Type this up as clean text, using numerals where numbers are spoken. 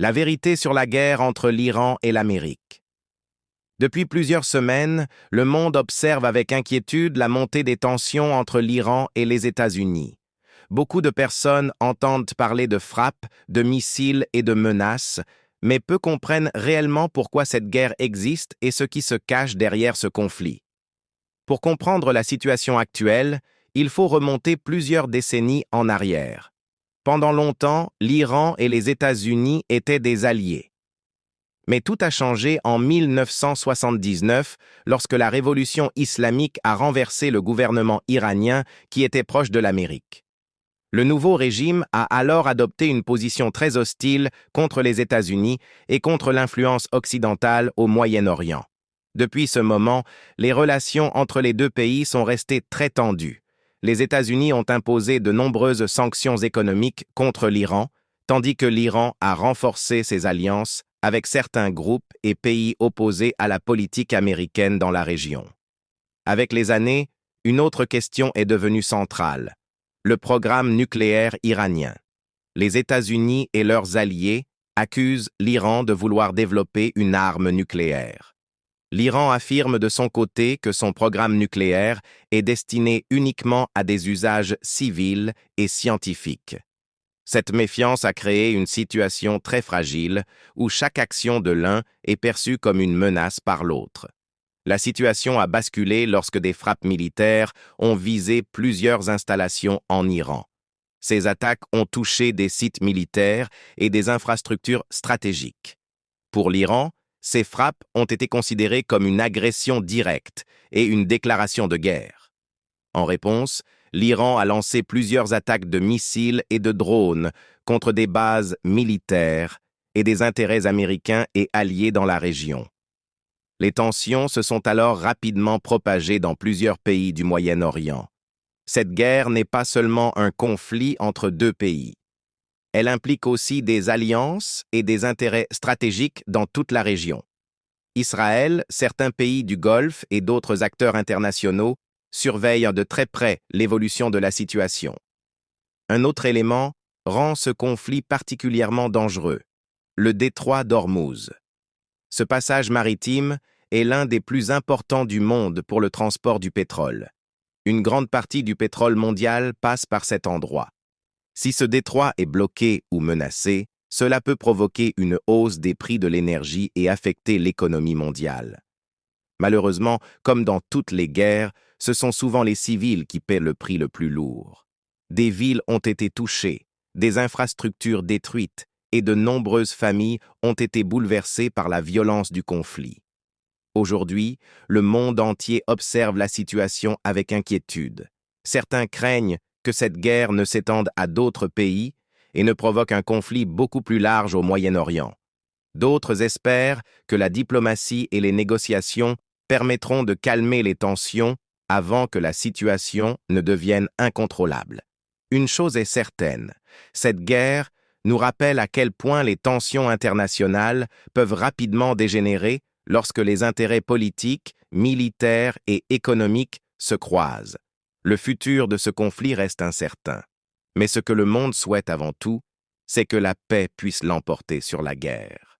La vérité sur la guerre entre l'Iran et l'Amérique. Depuis plusieurs semaines, le monde observe avec inquiétude la montée des tensions entre l'Iran et les États-Unis. Beaucoup de personnes entendent parler de frappes, de missiles et de menaces, mais peu comprennent réellement pourquoi cette guerre existe et ce qui se cache derrière ce conflit. Pour comprendre la situation actuelle, il faut remonter plusieurs décennies en arrière. Pendant longtemps, l'Iran et les États-Unis étaient des alliés. Mais tout a changé en 1979, lorsque la révolution islamique a renversé le gouvernement iranien qui était proche de l'Amérique. Le nouveau régime a alors adopté une position très hostile contre les États-Unis et contre l'influence occidentale au Moyen-Orient. Depuis ce moment, les relations entre les deux pays sont restées très tendues. Les États-Unis ont imposé de nombreuses sanctions économiques contre l'Iran, tandis que l'Iran a renforcé ses alliances avec certains groupes et pays opposés à la politique américaine dans la région. Avec les années, une autre question est devenue centrale: le programme nucléaire iranien. Les États-Unis et leurs alliés accusent l'Iran de vouloir développer une arme nucléaire. L'Iran affirme de son côté que son programme nucléaire est destiné uniquement à des usages civils et scientifiques. Cette méfiance a créé une situation très fragile où chaque action de l'un est perçue comme une menace par l'autre. La situation a basculé lorsque des frappes militaires ont visé plusieurs installations en Iran. Ces attaques ont touché des sites militaires et des infrastructures stratégiques. Pour l'Iran, ces frappes ont été considérées comme une agression directe et une déclaration de guerre. En réponse, l'Iran a lancé plusieurs attaques de missiles et de drones contre des bases militaires et des intérêts américains et alliés dans la région. Les tensions se sont alors rapidement propagées dans plusieurs pays du Moyen-Orient. Cette guerre n'est pas seulement un conflit entre deux pays. Elle implique aussi des alliances et des intérêts stratégiques dans toute la région. Israël, certains pays du Golfe et d'autres acteurs internationaux surveillent de très près l'évolution de la situation. Un autre élément rend ce conflit particulièrement dangereux: le détroit d'Ormuz. Ce passage maritime est l'un des plus importants du monde pour le transport du pétrole. Une grande partie du pétrole mondial passe par cet endroit. Si ce détroit est bloqué ou menacé, cela peut provoquer une hausse des prix de l'énergie et affecter l'économie mondiale. Malheureusement, comme dans toutes les guerres, ce sont souvent les civils qui paient le prix le plus lourd. Des villes ont été touchées, des infrastructures détruites, et de nombreuses familles ont été bouleversées par la violence du conflit. Aujourd'hui, le monde entier observe la situation avec inquiétude. Certains craignent que cette guerre ne s'étende à d'autres pays et ne provoque un conflit beaucoup plus large au Moyen-Orient. D'autres espèrent que la diplomatie et les négociations permettront de calmer les tensions avant que la situation ne devienne incontrôlable. Une chose est certaine: cette guerre nous rappelle à quel point les tensions internationales peuvent rapidement dégénérer lorsque les intérêts politiques, militaires et économiques se croisent. Le futur de ce conflit reste incertain. Mais ce que le monde souhaite avant tout, c'est que la paix puisse l'emporter sur la guerre.